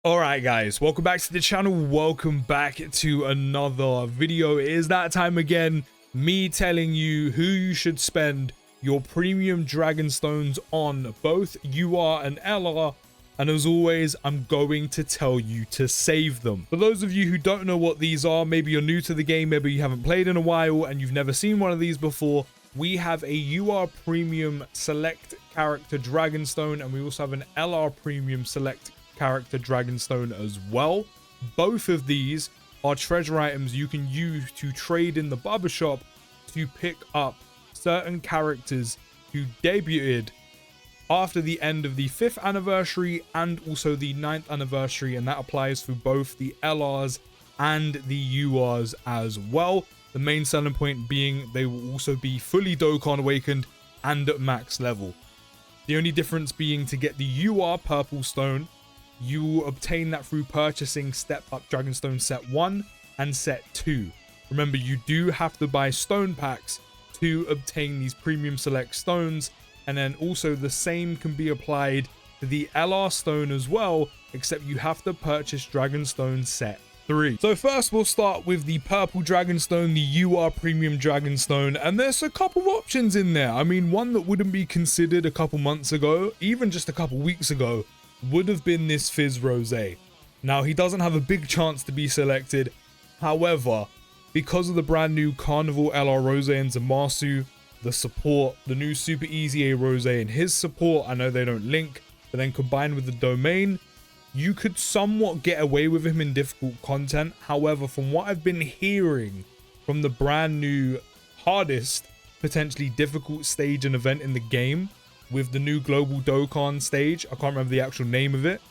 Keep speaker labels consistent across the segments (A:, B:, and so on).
A: Alright guys, welcome back to the channel, welcome back to another video. It is that time again, me telling you who you should spend your premium dragon stones on, both UR and LR, and as always, I'm going to tell you to save them. For those of you who don't know what these are, maybe you're new to the game, maybe you haven't played in a while and you've never seen one of these before, we have a UR premium select character dragon stone, and we also have an LR premium select character dragonstone as well. Both of these are treasure items you can use to trade in the barbershop to pick up certain characters who debuted after the end of the 5th anniversary and also the 9th anniversary, and that applies for both the LRs and the URs as well. The main selling point being they will also be fully Dokkan awakened and at max level. The only difference being to get the UR purple stone, you will obtain that through purchasing Step Up Dragonstone Set 1 and Set 2. Remember, you do have to buy stone packs to obtain these premium select stones, and then also the same can be applied to the LR stone as well, except you have to purchase Dragonstone Set 3. So first we'll start with the purple Dragonstone, the UR premium Dragonstone, and there's a couple of options in there. I mean, one that wouldn't be considered a couple months ago, even just a couple weeks ago, would have been this Fizz Rose. Now, he doesn't have a big chance to be selected. However, because of the brand new Carnival LR Rose and Zamasu, the support, the new Super Easy A Rose and his support, I know they don't link, but then combined with the domain, you could somewhat get away with him in difficult content. However, from what I've been hearing from the brand new hardest, potentially difficult stage and event in the game, with the new global Dokkan stage, I can't remember the actual name of it,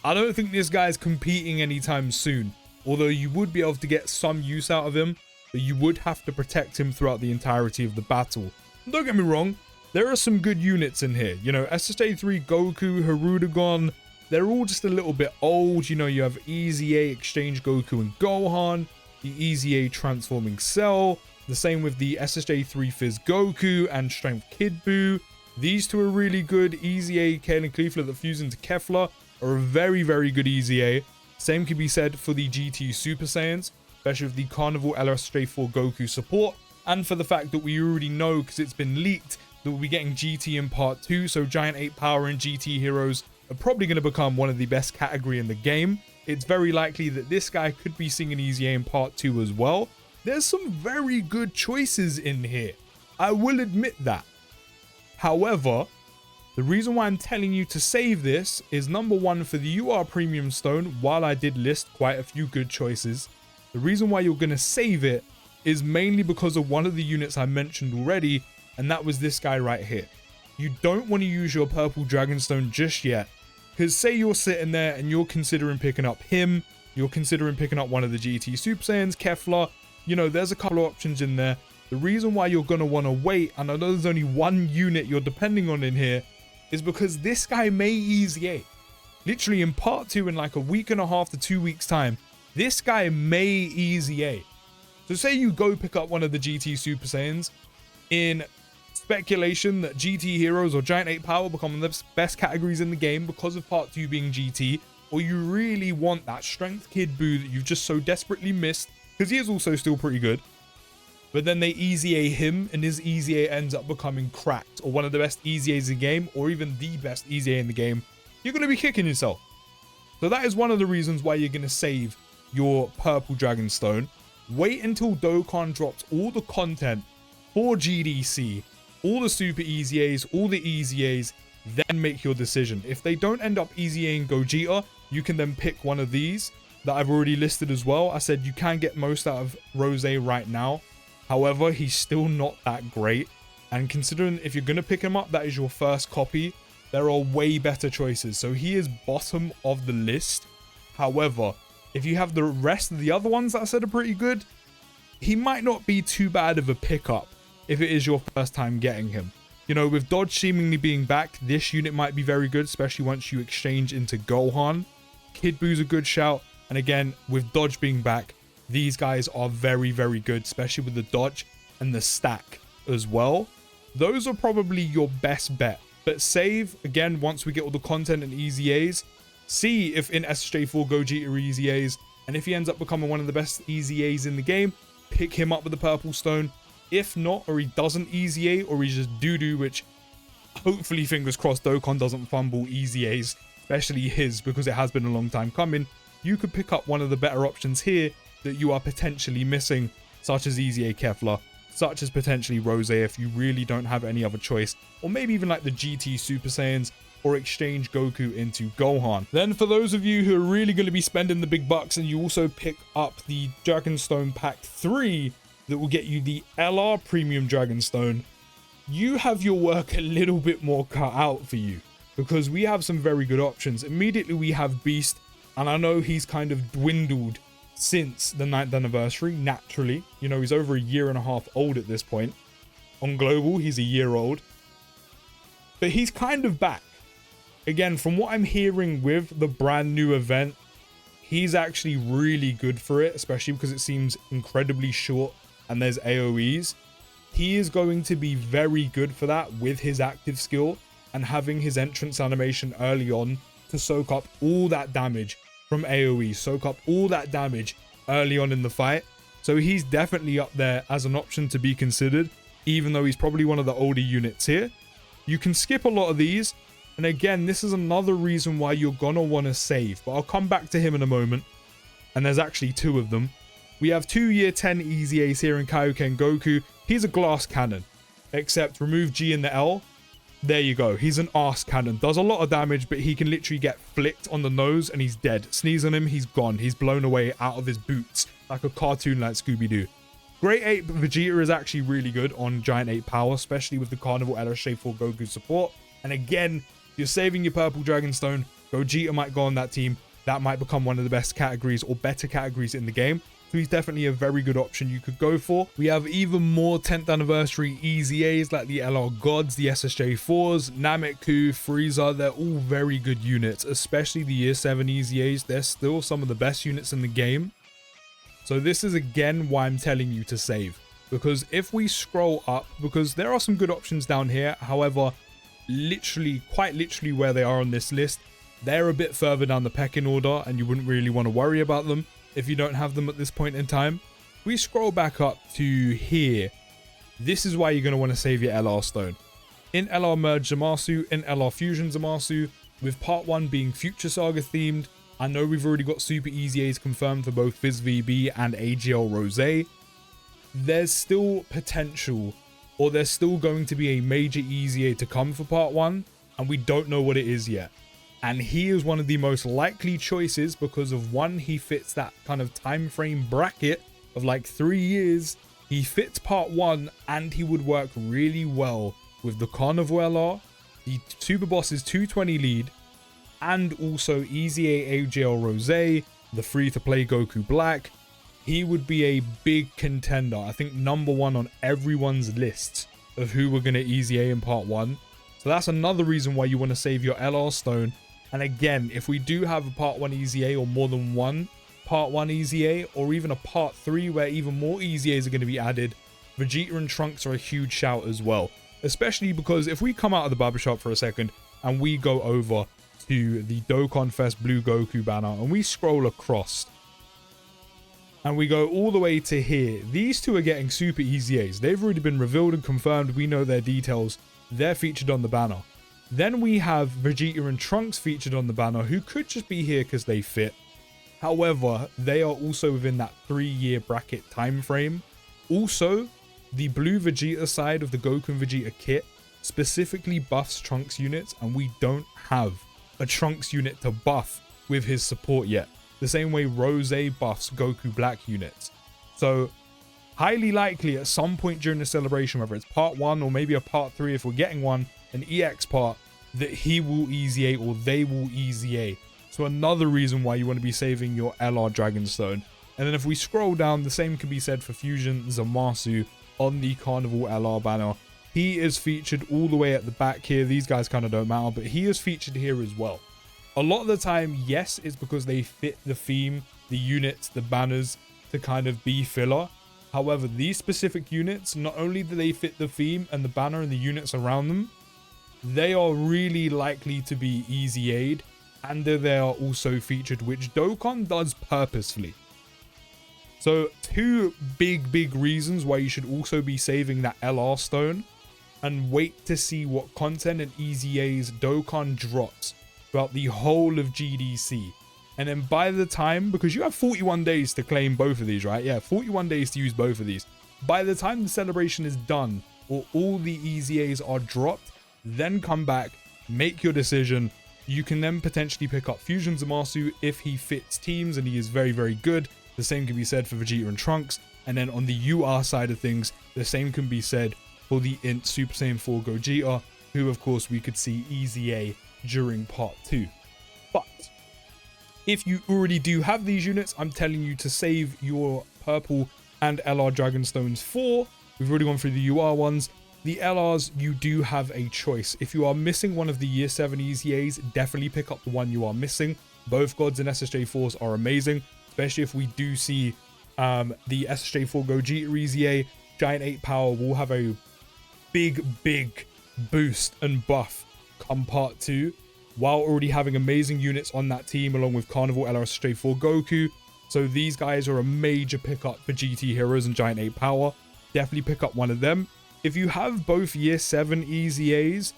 A: I don't think this guy's competing anytime soon. Although you would be able to get some use out of him, but you would have to protect him throughout the entirety of the battle. And don't get me wrong, there are some good units in here. You know, SSJ3 Goku, Hirudegon, they're all just a little bit old. You know, you have Easy A Exchange Goku and Gohan, the Easy A Transforming Cell, the same with the SSJ3 Fizz Goku and Strength Kid Buu. These two are really good. Easy A, Kale and Cleefler that fuse into Kefla are a very, very good Easy A. Same can be said for the GT Super Saiyans, especially with the Carnival LSJ4 Goku support, and for the fact that we already know, because it's been leaked, that we'll be getting GT in Part 2, so Giant 8 Power and GT Heroes are probably going to become one of the best category in the game. It's very likely that this guy could be seeing an Easy A in Part 2 as well. There's some very good choices in here, I will admit that. However, the reason why I'm telling you to save this is, number one, for the UR Premium Stone, while I did list quite a few good choices, the reason why you're going to save it is mainly because of one of the units I mentioned already, and that was this guy right here. You don't want to use your purple Dragonstone just yet, because say you're sitting there and you're considering picking up him, you're considering picking up one of the GT Super Saiyans, Kefla, you know, there's a couple of options in there. The reason why you're going to want to wait, and I know there's only one unit you're depending on in here, is because this guy may Easy A. Literally in Part 2, in like a week and a half to 2 weeks time, this guy may Easy A. So say you go pick up one of the GT Super Saiyans, in speculation that GT Heroes or Giant 8 Power become one of the best categories in the game because of Part 2 being GT, or you really want that Strength Kid Buu that you've just so desperately missed, because he is also still pretty good, but then they Easy A him and his Easy A ends up becoming cracked, or one of the best Easy A's in the game, or even the best Easy A in the game, you're going to be kicking yourself. So that is one of the reasons why you're going to save your purple Dragonstone. Wait until Dokkan drops all the content for GDC, all the Super Easy A's, all the Easy A's, then make your decision. If they don't end up Easy A'ing Gogeta, you can then pick one of these that I've already listed as well. I said you can get most out of Rose right now. However, he's still not that great, and considering if you're going to pick him up, that is your first copy, there are way better choices. So he is bottom of the list. However, if you have the rest of the other ones that I said are pretty good, he might not be too bad of a pickup if it is your first time getting him. You know, with Dodge seemingly being back, this unit might be very good, especially once you exchange into Gohan. Kid Buu's a good shout, and again, with Dodge being back, these guys are very, very good, especially with the dodge and the stack as well. Those are probably your best bet. But save, again, once we get all the content and Easy A's, see if in SSJ4 Gogeta are easy A's, and if he ends up becoming one of the best easy A's in the game, pick him up with the purple stone. If not, or he doesn't easy A, or he's just doo-doo, which hopefully, fingers crossed, Dokkan doesn't fumble easy A's, especially his, because it has been a long time coming, you could pick up one of the better options here that you are potentially missing, such as easy A Kefla, such as potentially Rose if you really don't have any other choice, or maybe even like the GT Super Saiyans, or exchange Goku into Gohan. Then for those of you who are really going to be spending the big bucks, and you also pick up the Dragonstone Pack 3 that will get you the LR Premium Dragonstone, you have your work a little bit more cut out for you, because we have some very good options. Immediately we have Beast, and I know he's kind of dwindled since the 9th anniversary, naturally. You know, he's over a year and a half old at this point. On Global, he's a year old. But he's kind of back. Again, from what I'm hearing with the brand new event, he's actually really good for it, especially because it seems incredibly short and there's AoEs. He is going to be very good for that with his active skill and having his entrance animation early on to soak up all that damage from AoE, soak up all that damage early on in the fight. So he's definitely up there as an option to be considered, even though he's probably one of the older units here. You can skip a lot of these, and again, this is another reason why you're gonna want to save, but I'll come back to him in a moment. And there's actually two of them. We have 2 year 10 easy A's here in Kaioken Goku. He's a glass cannon, except remove G and the L. There you go. He's an arse cannon. Does a lot of damage, but he can literally get flicked on the nose and he's dead. Sneeze on him, he's gone. He's blown away out of his boots like a cartoon like Scooby-Doo. Great Ape Vegeta is actually really good on Giant Ape Power, especially with the Carnival LSJ4 Goku support. And again, if you're saving your purple Dragonstone, Gogeta might go on that team. That might become one of the best categories or better categories in the game. So he's definitely a very good option you could go for. We have even more 10th anniversary easy A's like the LR Gods, the SSJ4s, Nameku, Frieza. They're all very good units, especially the year 7 easy A's. They're still some of the best units in the game. So this is again why I'm telling you to save. Because if we scroll up, because there are some good options down here. However, literally, quite literally where they are on this list, they're a bit further down the pecking order and you wouldn't really want to worry about them if you don't have them at this point in time. We scroll back up to here. This is why you're going to want to save your LR Stone. In LR Merge Zamasu, in LR Fusion Zamasu, with part 1 being Future Saga themed. I know we've already got Super Easy A's confirmed for both Fizz VB and AGL Rose. There's still potential, or there's still going to be a major Easy A to come for part 1, and we don't know what it is yet. And he is one of the most likely choices because of one, he fits that kind of time frame bracket of like 3 years. He fits part 1 and he would work really well with the Carnival LR, the Super Boss's 220 lead, and also Easy A AGL Rose, the free-to-play Goku Black. He would be a big contender. I think #1 on everyone's lists of who we're going to Easy A in part 1. So that's another reason why you want to save your LR Stone. And again, if we do have a part 1 Easy A or more than one part 1 Easy A, or even a part 3 where even more Easy A's are going to be added, Vegeta and Trunks are a huge shout as well. Especially because if we come out of the barbershop for a second and we go over to the Dokkan Fest Blue Goku banner and we scroll across and we go all the way to here, these two are getting super Easy A's. They've already been revealed and confirmed. We know their details. They're featured on the banner. Then we have Vegeta and Trunks featured on the banner, who could just be here because they fit. However, they are also within that 3-year bracket time frame. Also, the blue Vegeta side of the Goku and Vegeta kit specifically buffs Trunks units, and we don't have a Trunks unit to buff with his support yet. The same way Rose buffs Goku Black units. So, highly likely at some point during the celebration, whether it's part 1 or maybe a part 3 if we're getting one, an EX part, that he will Easy A or they will Easy A. So another reason why you want to be saving your LR Dragonstone. And then if we scroll down, the same can be said for Fusion Zamasu on the Carnival LR banner. He is featured all the way at the back here. These guys kind of don't matter, but he is featured here as well. A lot of the time, yes, it's because they fit the theme, the units, the banners to kind of be filler. However, these specific units, not only do they fit the theme and the banner and the units around them, they are really likely to be Easy A'd and they are also featured, which Dokkan does purposefully. So 2 big reasons why you should also be saving that LR stone and wait to see what content and EZA's Dokkan drops throughout the whole of GDC. And then by the time, because you have 41 days to claim both of these, right? Yeah, 41 days to use both of these. By the time the celebration is done or all the EZAs are dropped, then come back, make your decision. You can then potentially pick up Fusion Zamasu if he fits teams and he is very good. The same can be said for Vegeta and Trunks. And then on the UR side of things, the same can be said for the Int Super Saiyan 4 Gogeta, who of course we could see EZA during part 2. But if you already do have these units, I'm telling you to save your purple and LR Dragonstones for. We've already gone through the UR ones. The LRs, you do have a choice. If you are missing one of the Year 7 EZAs, definitely pick up the one you are missing. Both Gods and SSJ4s are amazing, especially if we do see the SSJ4 Gogeta EZA. Giant 8 power will have a big boost and buff come part 2, while already having amazing units on that team along with Carnival LRSJ4 Goku. So these guys are a major pickup for GT Heroes and Giant 8 power. Definitely pick up one of them. If you have both Year 7 EZAs,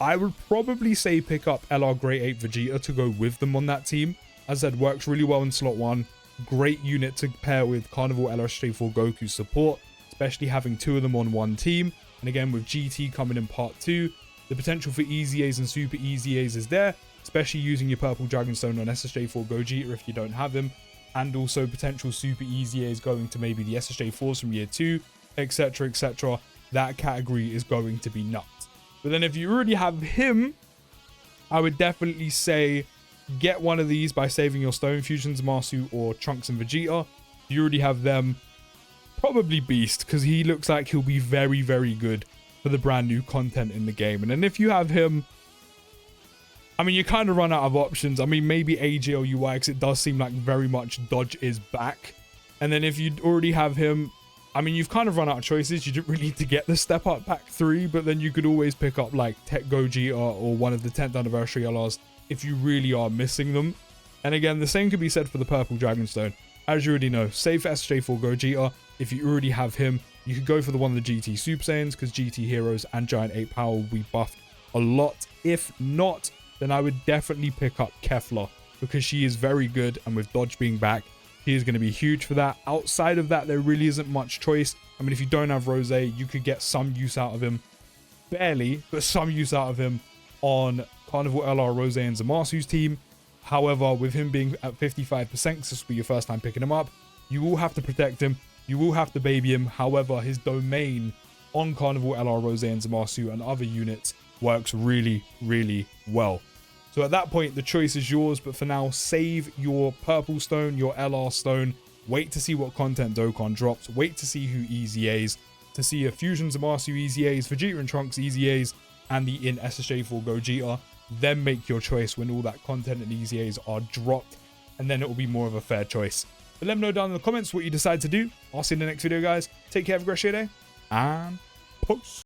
A: I would probably say pick up LR Great 8 Vegeta to go with them on that team. As I said, works really well in slot 1. Great unit to pair with Carnival LRSJ4 Goku support, especially having 2 of them on one team. And again, with GT coming in part 2, the potential for EZAs and Super EZAs is there, especially using your Purple Dragonstone on SSJ4 Gogeta if you don't have him, and also potential Super EZAs going to maybe the SSJ4s from Year 2, etc, etc. That category is going to be nuts. But then if you already have him, I would definitely say get one of these by saving your Stone Fusions, Zamasu or Trunks and Vegeta. If you already have them, probably Beast, because he looks like he'll be very good for the brand new content in the game. And then if you have him, I mean, you kind of run out of options. I mean, maybe AJ or UI, because it does seem like very much Dodge is back. And then if you already have him, I mean, you've kind of run out of choices. You don't really need to get the Step Up Pack 3, but then you could always pick up like Tech Gogeta or one of the 10th anniversary LRs if you really are missing them. And again, the same could be said for the Purple Dragonstone. As you already know, save for SJ4 Gogeta. If you already have him, you could go for the one of the GT Super Saiyans, because GT Heroes and Giant 8 power will be buffed a lot. If not, then I would definitely pick up Kefla, because she is very good, and with Dodge being back, he is going to be huge for that. Outside of that, there really isn't much choice. I mean, if you don't have Rose, you could get some use out of him. Barely, but some use out of him on Carnival LR, Rose, and Zamasu's team. However, with him being at 55%, because this will be your first time picking him up, you will have to protect him. You will have to baby him. However, his domain on Carnival LR, Rose, and Zamasu and other units works really well. So at that point, the choice is yours. But for now, save your Purple Stone, your LR Stone. Wait to see what content Dokkan drops. Wait to see who EZAs. To see a Fusion Zamasu EZAs, Vegeta and Trunks EZAs, and the in SSJ4 Gogeta. Then make your choice when all that content and EZAs are dropped. And then it will be more of a fair choice. But let me know down in the comments what you decide to do. I'll see you in the next video, guys. Take care, have a great day, and peace.